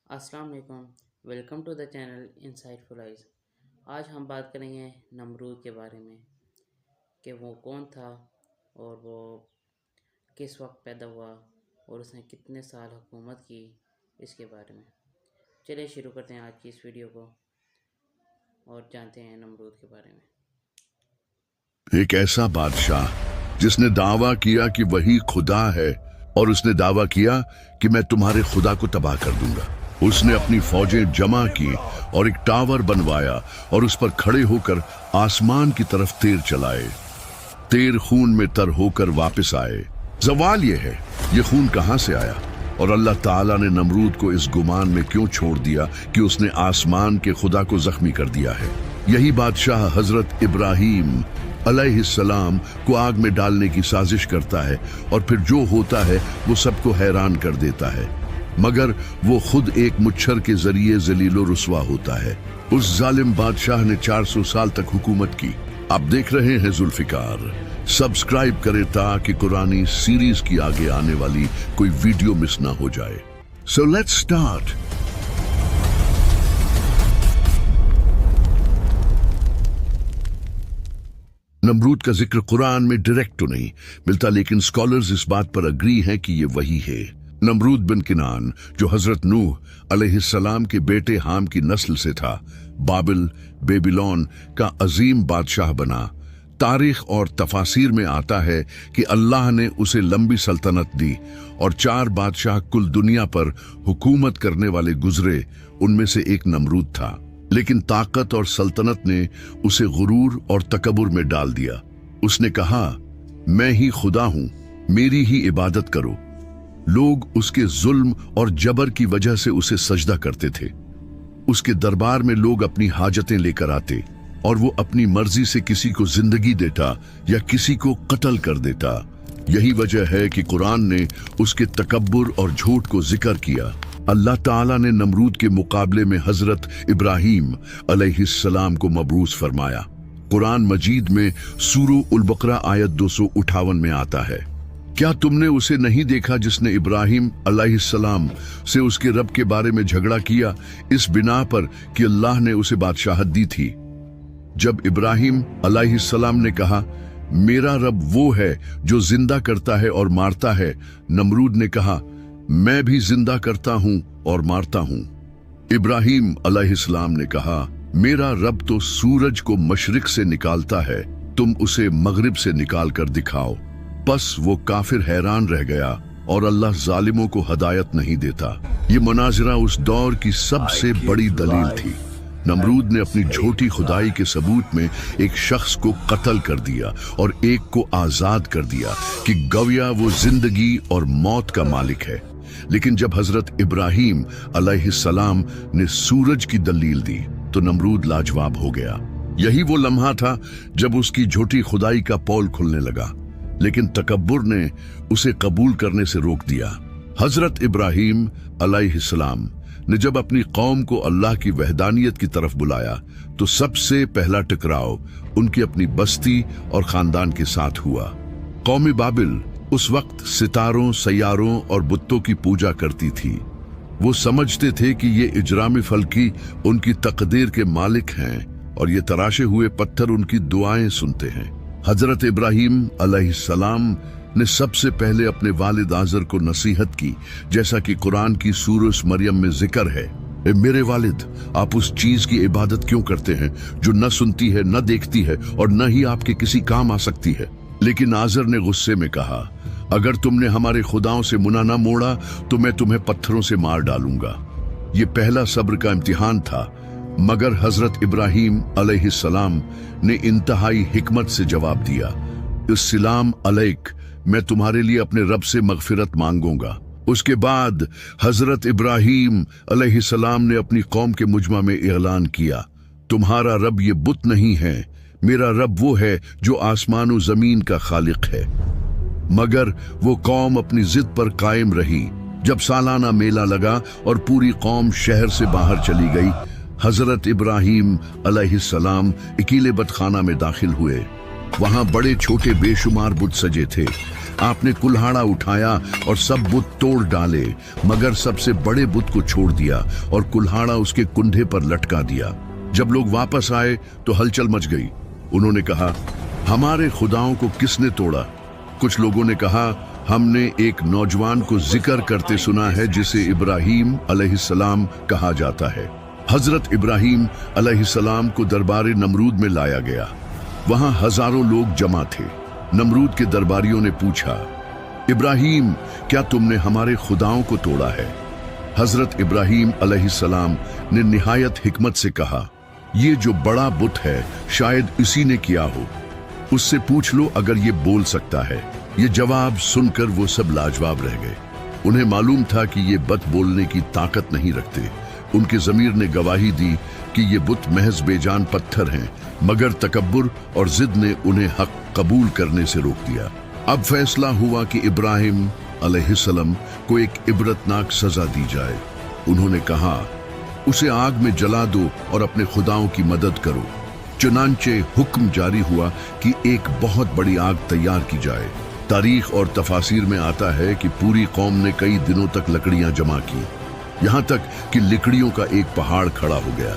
السلام علیکم، welcome to the channel Insightful Eyes. آج ہم بات کریں گے نمرود کے بارے میں کہ وہ کون تھا اور وہ کس وقت پیدا ہوا اور اس نے کتنے سال حکومت کی، اس کے بارے میں۔ چلیے شروع کرتے ہیں آج کی اس ویڈیو کو اور جانتے ہیں نمرود کے بارے میں۔ ایک ایسا بادشاہ جس نے دعویٰ کیا کہ وہی خدا ہے، اور اس نے دعویٰ کیا کہ میں تمہارے خدا کو تباہ کر دوں گا۔ اس نے اپنی فوجیں جمع کی اور ایک ٹاور بنوایا اور اس پر کھڑے ہو کر آسمان کی طرف تیر چلائے۔ تیر خون میں تر ہو کر واپس آئے۔ سوال یہ ہے، یہ خون کہاں سے آیا؟ اور اللہ تعالیٰ نے نمرود کو اس گمان میں کیوں چھوڑ دیا کہ اس نے آسمان کے خدا کو زخمی کر دیا ہے؟ یہی بادشاہ حضرت ابراہیم علیہ السلام کو آگ میں ڈالنے کی سازش کرتا ہے، اور پھر جو ہوتا ہے وہ سب کو حیران کر دیتا ہے، مگر وہ خود ایک مچھر کے ذریعے ذلیل و رسوا ہوتا ہے۔ اس ظالم بادشاہ نے 400 سال تک حکومت کی۔ آپ دیکھ رہے ہیں ذوالفقار۔ سبسکرائب کریں تاکہ قرآنی سیریز کی آگے آنے والی کوئی ویڈیو مس نہ ہو جائے۔ So let's start۔ نمرود کا ذکر قرآن میں ڈائریکٹ تو نہیں ملتا، لیکن سکالرز اس بات پر اگری ہیں کہ یہ وہی ہے۔ نمرود بن کنعان، جو حضرت نوح علیہ السلام کے بیٹے حام کی نسل سے تھا، بابل بیبیلون کا عظیم بادشاہ بنا۔ تاریخ اور تفاسیر میں آتا ہے کہ اللہ نے اسے لمبی سلطنت دی اور 4 بادشاہ کل دنیا پر حکومت کرنے والے گزرے، ان میں سے ایک نمرود تھا۔ لیکن طاقت اور سلطنت نے اسے غرور اور تکبر میں ڈال دیا۔ اس نے کہا، میں ہی خدا ہوں، میری ہی عبادت کرو۔ لوگ اس کے ظلم اور جبر کی وجہ سے اسے سجدہ کرتے تھے۔ اس کے دربار میں لوگ اپنی حاجتیں لے کر آتے، اور وہ اپنی مرضی سے کسی کو زندگی دیتا یا کسی کو قتل کر دیتا۔ یہی وجہ ہے کہ قرآن نے اس کے تکبر اور جھوٹ کو ذکر کیا۔ اللہ تعالیٰ نے نمرود کے مقابلے میں حضرت ابراہیم علیہ السلام کو مبعوث فرمایا۔ قرآن مجید میں سورہ البقرہ آیت 258 میں آتا ہے، کیا تم نے اسے نہیں دیکھا جس نے ابراہیم علیہ السلام سے اس کے رب کے بارے میں جھگڑا کیا، اس بنا پر کہ اللہ نے اسے بادشاہت دی تھی؟ جب ابراہیم علیہ السلام نے کہا، میرا رب وہ ہے جو زندہ کرتا ہے اور مارتا ہے، نمرود نے کہا، میں بھی زندہ کرتا ہوں اور مارتا ہوں۔ ابراہیم علیہ السلام نے کہا، میرا رب تو سورج کو مشرق سے نکالتا ہے، تم اسے مغرب سے نکال کر دکھاؤ۔ پس وہ کافر حیران رہ گیا، اور اللہ ظالموں کو ہدایت نہیں دیتا۔ یہ مناظرہ اس دور کی سب سے بڑی دلیل تھی۔ نمرود نے اپنی جھوٹی خدائی کے ثبوت میں ایک شخص کو قتل کر دیا اور ایک کو آزاد کر دیا کہ گویا وہ زندگی اور موت کا مالک ہے۔ لیکن جب حضرت ابراہیم علیہ السلام نے سورج کی دلیل دی تو نمرود لاجواب ہو گیا۔ یہی وہ لمحہ تھا جب اس کی جھوٹی خدائی کا پول کھلنے لگا، لیکن تکبر نے اسے قبول کرنے سے روک دیا۔ حضرت ابراہیم علیہ السلام نے جب اپنی قوم کو اللہ کی وحدانیت کی طرف بلایا تو سب سے پہلا ٹکراؤ ان کی اپنی بستی اور خاندان کے ساتھ ہوا۔ قوم بابل اس وقت ستاروں، سیاروں اور بتوں کی پوجا کرتی تھی۔ وہ سمجھتے تھے کہ یہ اجرام فلکی ان کی تقدیر کے مالک ہیں، اور یہ تراشے ہوئے پتھر ان کی دعائیں سنتے ہیں۔ حضرت ابراہیم علیہ السلام نے سب سے پہلے اپنے والد آزر کو نصیحت کی، جیسا کہ قرآن کی سورہ مریم میں ذکر ہے، اے میرے والد، آپ اس چیز کی عبادت کیوں کرتے ہیں جو نہ سنتی ہے، نہ دیکھتی ہے، اور نہ ہی آپ کے کسی کام آ سکتی ہے؟ لیکن آزر نے غصے میں کہا، اگر تم نے ہمارے خداؤں سے منہ نہ موڑا تو میں تمہیں پتھروں سے مار ڈالوں گا۔ یہ پہلا صبر کا امتحان تھا، مگر حضرت ابراہیم علیہ السلام نے انتہائی حکمت سے جواب دیا، السلام علیک، میں تمہارے لیے اپنے رب سے مغفرت مانگوں گا۔ اس کے بعد حضرت ابراہیم علیہ السلام نے اپنی قوم کے مجمع میں اعلان کیا، تمہارا رب یہ بت نہیں ہے، میرا رب وہ ہے جو آسمان و زمین کا خالق ہے۔ مگر وہ قوم اپنی ضد پر قائم رہی۔ جب سالانہ میلہ لگا اور پوری قوم شہر سے باہر چلی گئی، حضرت ابراہیم علیہ السلام اکیلے بت خانہ میں داخل ہوئے۔ वहां बड़े छोटे बेशुमार बुत सजे थे। आपने कुल्हाड़ा उठाया और सब बुत तोड़ डाले, मगर सबसे बड़े बुत को छोड़ दिया और कुल्हाड़ा उसके कुंधे पर लटका दिया। जब लोग वापस आए तो हलचल मच गई। उन्होंने कहा, हमारे खुदाओं को किसने तोड़ा? कुछ लोगों ने कहा, हमने एक नौजवान को जिक्र करते सुना है जिसे इब्राहिम अलैहिस्सलाम कहा जाता है। हजरत इब्राहिम अलैहिस्सलाम को दरबार नमरूद में लाया गया। वहां हजारों लोग जमा थे। नमरूद के दरबारियों ने पूछा, इब्राहिम, क्या तुमने हमारे खुदाओं को तोड़ा है? हजरत इब्राहिम अलैहिस्सलाम ने निहायत हिकमत से कहा, ये जो बड़ा बुत है शायद इसी ने किया हो। उससे पूछ लो अगर ये बोल सकता है। ये जवाब सुनकर वो सब लाजवाब रह गए। उन्हें मालूम था कि ये बुत बोलने की ताकत नहीं रखते। उनके ज़मीर ने गवाही दी कि ये बुत महज बेजान पत्थर हैं, मगर तकब्बुर और जिद ने उन्हें हक कबूल करने से रोक दिया। अब फैसला हुआ कि इब्राहिम अलैहिस्सलाम को एक इबरतनाक सजा दी जाए। उन्होंने कहा, उसे आग में जला दो और अपने खुदाओं की मदद करो। चुनांचे हुक्म जारी हुआ कि एक बहुत बड़ी आग तैयार की जाए। तारीख और तफासिर में आता है कि पूरी कौम ने कई दिनों तक लकड़ियां जमा की, यहां तक कि लकड़ियों का एक पहाड़ खड़ा हो गया।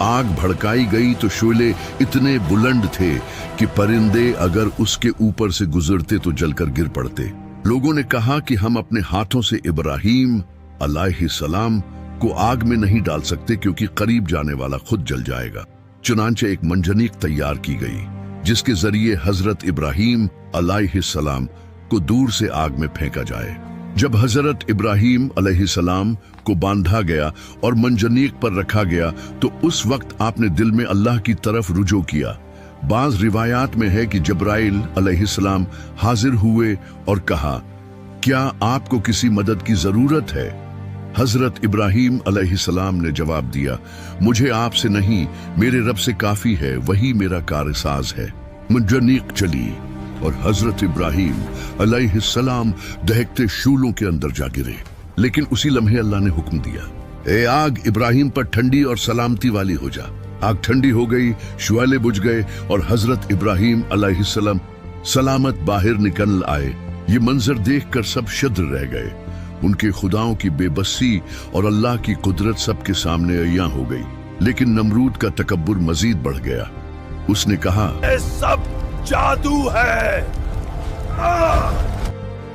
आग भड़काई गई तो शोले इतने बुलंद थे कि परिंदे अगर उसके ऊपर से गुजरते तो जलकर गिर पड़ते। लोगों ने कहा कि हम अपने हाथों से इब्राहिम अलैहिस्सलाम को आग में नहीं डाल सकते क्योंकि करीब जाने वाला खुद जल जाएगा। चुनांचे एक मंजनीक तैयार की गई जिसके जरिए हजरत इब्राहिम अलैहिस्सलाम को दूर से आग में फेंका जाए। जब हजरत इब्राहिम अलैहिस्सलाम को बांधा गया और मंजनीक पर रखा गया तो उस वक्त आपने दिल में अल्लाह की तरफ रुजू किया। बाज रिवायात में है कि जब्राइल अलैहिस्सलाम हाजिर हुए और कहा, क्या आपको किसी मदद की जरूरत है? हजरत इब्राहिम अलैहिस्सलाम ने जवाब दिया, मुझे आपसे नहीं, मेरे रब से काफी है, वही मेरा कारसाज है। मंजनीक चली और हजरत इब्राहिम अलैहिस्सलाम दहकते शूलों के अंदर जा गिरे। लेकिन उसी लम्हे अल्लाह ने हुक्म दिया, ए आग, इब्राहिम पर ठंडी और सलामती वाली हो जा। आग ठंडी हो गई, शुआले बुझ गए और हजरत इब्राहिम अलैहिस्सलाम सलामत बाहर निकल आए। ये मंजर देखकर सब शद्र रह गए। उनके खुदाओं की बेबसी और अल्लाह की कुदरत सबके सामने अय्यां हो गई। लेकिन नमरूद का तकब्बुर मजीद बढ़ गया। उसने कहा, ये सब जादू है।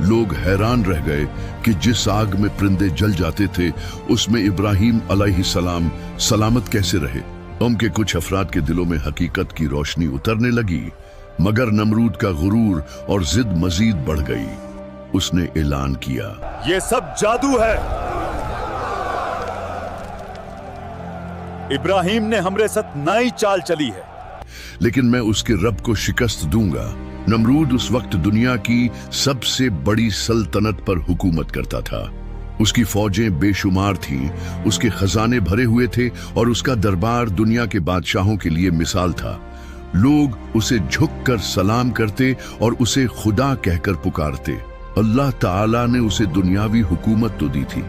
लोग हैरान रह गए कि जिस आग में परिंदे जल जाते थे उसमें इब्राहिम अलैहिस्सलाम सलामत कैसे रहे। उनके कुछ अफराद के दिलों में हकीकत की रोशनी उतरने लगी, मगर नमरूद का गुरूर और जिद मजीद बढ़ गई। उसने ऐलान किया, ये सब जादू है। इब्राहिम ने हमरे साथ नई चाल चली है, लेकिन मैं उसके रब को शिकस्त दूंगा। नमरूद उस वक्त दुनिया की सबसे बड़ी सल्तनत पर हुकूमत करता था। उसकी फौजें बेशुमार थीं, उसके खजाने भरे हुए थे और उसका दरबार दुनिया के बादशाहों के लिए मिसाल था। लोग उसे झुककर सलाम करते और उसे खुदा कहकर पुकारते। अल्लाह ताला ने उसे दुनियावी हुकूमत तो दी थी,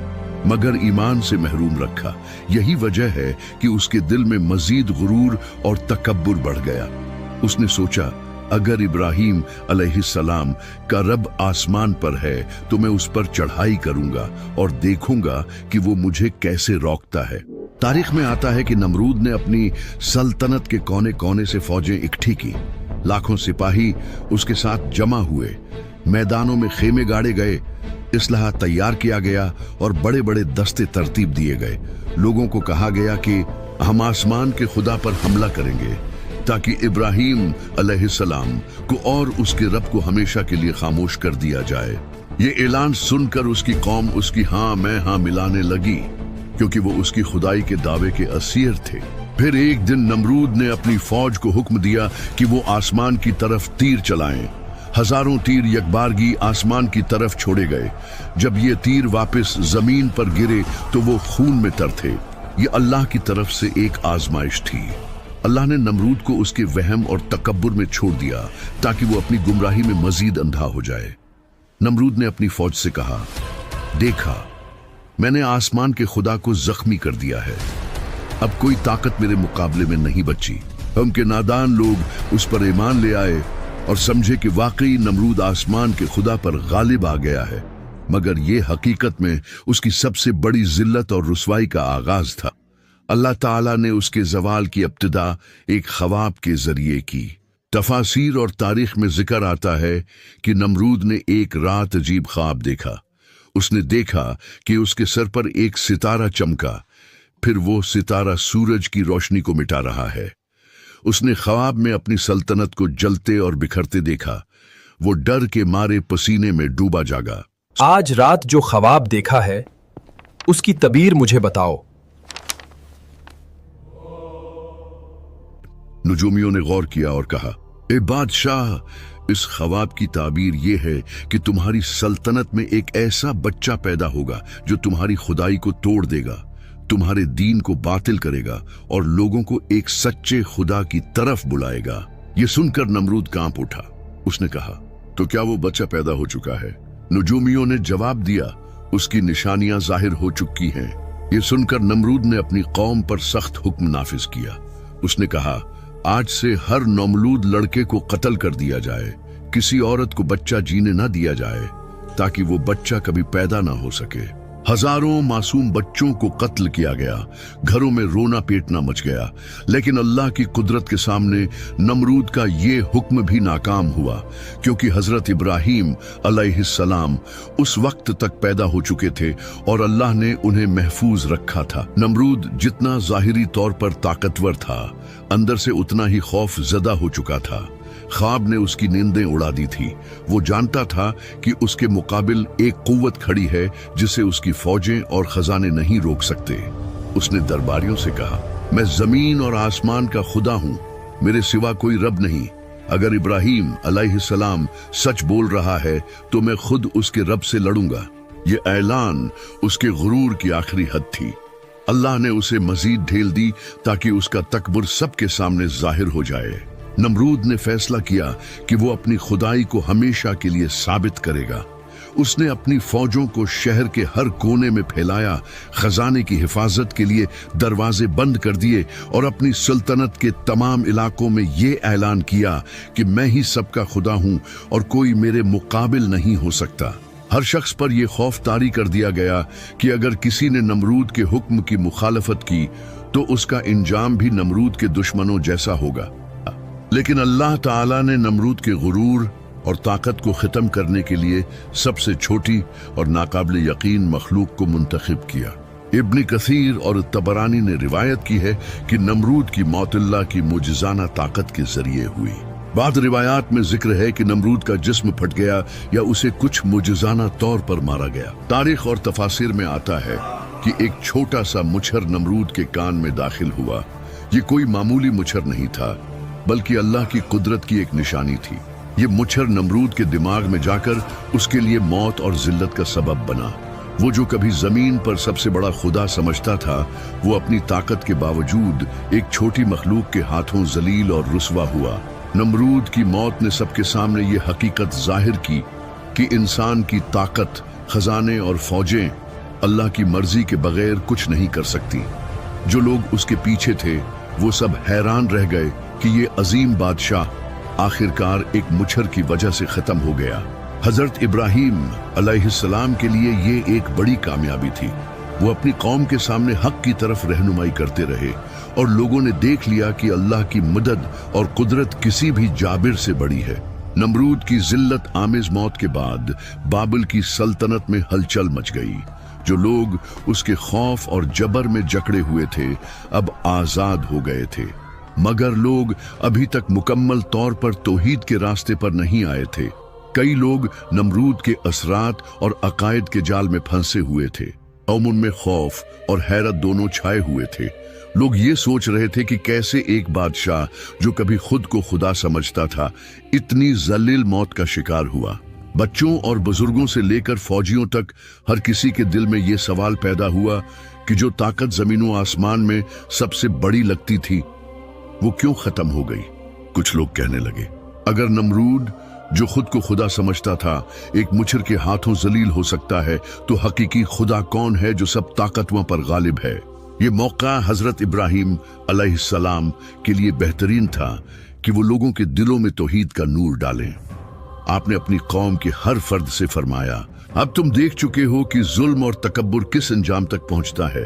मगर ईमान से महरूम रखा। यही वजह है कि उसके दिल में मजीद गुरूर और तकब्बुर बढ़ गया। उसने सोचा, अगर इब्राहिम अलैहिस्सलाम का रब आसमान पर है तो मैं उस पर चढ़ाई करूंगा और देखूंगा कि वो मुझे कैसे रोकता है। तारीख में आता है कि नमरूद ने अपनी सल्तनत के कोने कोने से फौजें इकट्ठी की। लाखों सिपाही उसके साथ जमा हुए। मैदानों में खेमे गाड़े गए, इसलाह तैयार किया गया और बड़े बड़े दस्ते तरतीब दिए गए। लोगों को कहा गया कि हम आसमान के खुदा पर हमला करेंगे ताकि इब्राहिम अलैहिस्सलाम को और उसके रब को हमेशा के लिए खामोश कर दिया जाए। ये ऐलान सुनकर उसकी कौम उसकी हाँ मैं हाँ मिलाने लगी, क्योंकि वो उसकी खुदाई के दावे के असीर थे। फिर एक दिन नमरूद ने अपनी फौज को हुक्म दिया कि वो आसमान की तरफ तीर चलाएं। हजारों तीर यकबारगी आसमान की तरफ छोड़े गए। जब ये तीर वापस जमीन पर गिरे तो वो खून में तर थे। ये अल्लाह की तरफ से एक आजमाइश थी। अल्लाह ने नमरूद को उसके वहम और तकब्बुर में छोड़ दिया ताकि वो अपनी गुमराही में मजीद अंधा हो जाए। नमरूद ने अपनी फौज से कहा, देखा, मैंने आसमान के खुदा को जख्मी कर दिया है। अब कोई ताकत मेरे मुकाबले में नहीं बची। हम के नादान लोग उस पर ईमान ले आए और समझे कि वाकई नमरूद आसमान के खुदा पर गालिब आ गया है, मगर ये हकीकत में उसकी सबसे बड़ी जिल्लत और रुसवाई का आगाज था। अल्लाह ताला ने उसके जवाल की इब्तिदा एक ख्वाब के जरिए की। तफासीर और तारीख में जिक्र आता है कि नमरूद ने एक रात अजीब ख्वाब देखा। उसने देखा कि उसके सर पर एक सितारा चमका, फिर वो सितारा सूरज की रोशनी को मिटा रहा है। उसने ख्वाब में अपनी सल्तनत को जलते और बिखरते देखा। वो डर के मारे पसीने में डूबा जागा। आज रात जो ख्वाब देखा है उसकी तबीर मुझे बताओ। नुजूमियों ने गौर किया और कहा, ए बादशाह, इस ख्वाब की ताबीर ये है कि तुम्हारी सल्तनत में एक ऐसा बच्चा पैदा होगा जो तुम्हारी खुदाई को तोड़ देगा, तुम्हारे दीन को बातिल करेगा और लोगों को एक सच्चे खुदा की तरफ बुलाएगा। ये सुनकर नमरूद कांप उठा। उसने कहा, तो क्या वो बच्चा पैदा हो चुका है? नुजूमियों ने जवाब दिया, उसकी निशानियां जाहिर हो चुकी हैं। ये सुनकर नमरूद ने अपनी कौम पर सख्त हुक्म नाफिज किया। उसने कहा, आज से हर नौमलूद लड़के को कत्ल कर दिया जाए, किसी औरत को बच्चा जीने न दिया जाए ताकि वो बच्चा कभी पैदा ना हो सके। हजारों मासूम बच्चों को कत्ल किया गया। घरों में रोना पीटना मच गया। लेकिन अल्लाह की कुदरत के सामने नमरूद का ये हुक्म भी नाकाम हुआ, क्योंकि हजरत इब्राहीम अलैहिस्सलाम उस वक्त तक पैदा हो चुके थे और अल्लाह ने उन्हें महफूज रखा था। नमरूद जितना जाहिरी तौर पर ताकतवर था, अंदर से उतना ही खौफ ज़दा हो चुका था। ख्वाब ने उसकी नींदें उड़ा दी थी। वो जानता था कि उसके मुकाबिल एक कुव्वत खड़ी है जिसे उसकी फौजें और खजाने नहीं रोक सकते। उसने दरबारियों से कहा, मैं जमीन और आसमान का खुदा हूं, मेरे सिवा कोई रब नहीं। अगर इब्राहीम अलैहिस्सलाम सच बोल रहा है तो मैं खुद उसके रब से लड़ूंगा। ये ऐलान उसके गुरूर की आखिरी हद थी। अल्लाह ने उसे मजीद ढेल दी ताकि उसका तकबर सबके सामने जाहिर हो जाए। नमरूद ने फैसला किया कि वो अपनी खुदाई को हमेशा के लिए साबित करेगा। उसने अपनी फौजों को शहर के हर कोने में फैलाया, खजाने की हिफाजत के लिए दरवाजे बंद कर दिए और अपनी सल्तनत के तमाम इलाकों में ये ऐलान किया कि मैं ही सबका खुदा हूं और कोई मेरे मुकाबिल नहीं हो सकता। हर शख्स पर यह खौफ तारी कर दिया गया कि अगर किसी ने नमरूद के हुक्म की मुखालफत की तो उसका इंजाम भी नमरूद के दुश्मनों जैसा होगा। लेकिन अल्लाह ताला ने नमरूद के गुरूर और ताकत को ख़त्म करने के लिए सबसे छोटी और नाकाबिल यकीन मखलूक को मुंतखब किया। इब्न कसीर और तबरानी ने रिवायत की है कि नमरूद की मौत अल्लाह की मुजिज़ाना ताकत के जरिए हुई। बाद रिवायात में जिक्र है कि नमरूद का जिस्म फट गया या उसे कुछ मुजिज़ाना तौर पर मारा गया। तारीख और तफासिर में आता है कि एक छोटा सा मुछर नमरूद के कान में दाखिल हुआ। ये कोई मामूली मुछर नहीं था, बल्कि अल्लाह की कुदरत की एक निशानी थी। ये मुछर नमरूद के दिमाग में जाकर उसके लिए मौत और जिल्लत का सबब बना। वो जो कभी जमीन पर सबसे बड़ा खुदा समझता था, वो अपनी ताकत के बावजूद एक छोटी मखलूक के हाथों जलील और रुसवा हुआ। नमरूद की मौत ने सबके सामने ये हकीकत जाहिर की कि इंसान की ताकत, खजाने और फौजें अल्लाह की मर्जी के बगैर कुछ नहीं कर सकती। जो लोग उसके पीछे थे वो सब हैरान रह गए कि ये अजीम बादशाह आखिरकार एक मुछर की वजह से खत्म हो गया। हजरत इब्राहीम अलैहिस्सलाम के लिए ये एक बड़ी कामयाबी थी। वो अपनी कौम के सामने हक की तरफ रहनुमाई करते रहे और लोगों ने देख लिया कि अल्लाह की मदद और कुदरत किसी भी जाबिर से बड़ी है। नमरूद की जिल्लत आमेज मौत के बाद बाबिल की सल्तनत में हलचल मच गई। जो लोग उसके खौफ और जबर में जकड़े हुए थे अब आजाद हो गए थे, मगर लोग अभी तक मुकम्मल तौर पर तौहीद के रास्ते पर नहीं आए थे। कई लोग नमरूद के असरात और अकायद के जाल में फंसे हुए थे। उनमें खौफ और हैरत दोनों छाए हुए थे। लोग ये सोच रहे थे कि कैसे एक बादशाह जो कभी खुद को खुदा समझता था इतनी जलील मौत का शिकार हुआ। बच्चों और बुजुर्गों से लेकर फौजियों तक हर किसी के दिल में ये सवाल पैदा हुआ कि जो ताकत जमीनों आसमान में सबसे बड़ी लगती थी वो क्यों खत्म हो गई। कुछ लोग कहने लगे, अगर नमरूद जो खुद को खुदा समझता था एक मुछर के हाथों जलील हो सकता है तो हकीकी खुदा कौन है जो सब ताकतों पर गालिब है। ये मौका हजरत इब्राहिम अलैहिस्सलाम के लिए बेहतरीन था कि वो लोगों के दिलों में तौहीद का नूर डालें। आपने अपनी कौम के हर फर्द से फरमाया, अब तुम देख चुके हो कि जुल्म और तकब्बुर किस अंजाम तक पहुंचता है।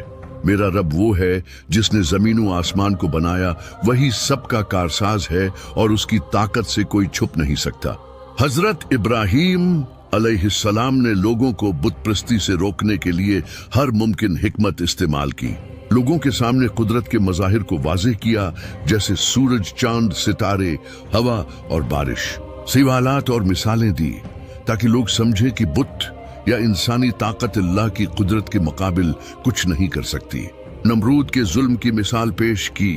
मेरा रब वो है जिसने जमीन व आसमान को बनाया, वही सबका कारसाज है और उसकी ताकत से कोई छुप नहीं सकता। हजरत इब्राहिम अलैहिस्सलाम ने लोगों को बुतप्रस्ती से रोकने के लिए हर मुमकिन हिकमत इस्तेमाल की। लोगों के सामने कुदरत के मज़ाहिर को वाज़ेह किया, जैसे सूरज, चांद, सितारे, हवा और बारिश। सिवालात और मिसालें दी ताकि लोग समझें कि बुत या इंसानी ताकत अल्लाह की कुदरत के मुकाबिल कुछ नहीं कर सकती। नमरूद के जुल्म की मिसाल पेश की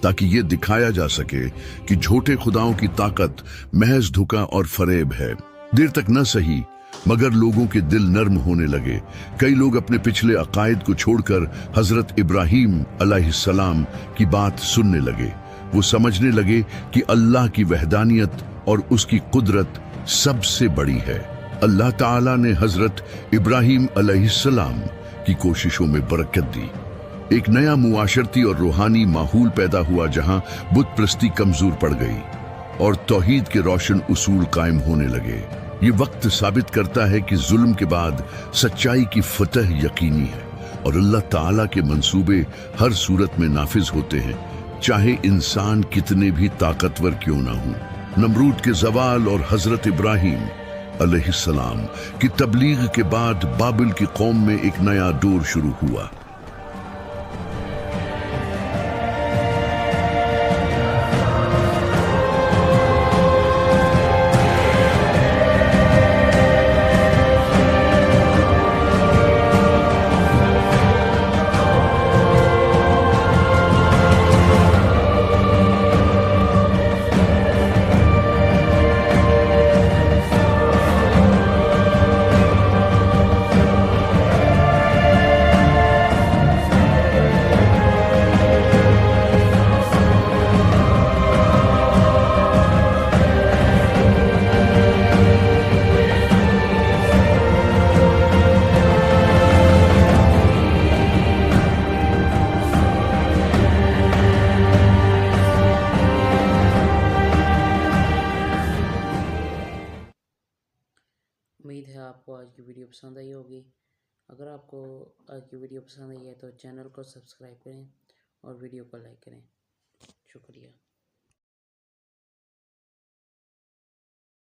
ताकि ये दिखाया जा सके कि झूठे खुदाओं की ताकत महज धोखा और फरेब है। देर तक न सही मगर लोगों के दिल नर्म होने लगे। कई लोग अपने पिछले अकायद को छोड़कर हजरत इब्राहिम अलैहिस्सलाम की बात सुनने लगे। वो समझने लगे कि अल्लाह की वहदानियत और उसकी कुदरत सबसे बड़ी है। अल्लाह ताला ने हजरत इब्राहिम अलैहिस्सलाम की कोशिशों में बरकत दी। एक नया मुआशरती और रूहानी माहौल पैदा हुआ जहां बुत प्रस्ती कमजोर पड़ गई और तौहीद के रोशन उसूल कायम होने लगे। ये वक्त साबित करता है कि जुल्म के बाद सच्चाई की फतह यकीनी है और अल्लाह ताला के मंसूबे हर सूरत में नाफिज होते हैं, चाहे इंसान कितने भी ताकतवर क्यों ना हो। नमरूद के जवाल और हजरत इब्राहिम अलैहिस्सलाम की तबलीग के बाद बाबिल की कौम में एक नया दौर शुरू हुआ। उम्मीद है आपको आज की वीडियो पसंद आई होगी। अगर आपको आज की वीडियो पसंद आई है तो चैनल को सब्सक्राइब करें और वीडियो को लाइक करें। शुक्रिया।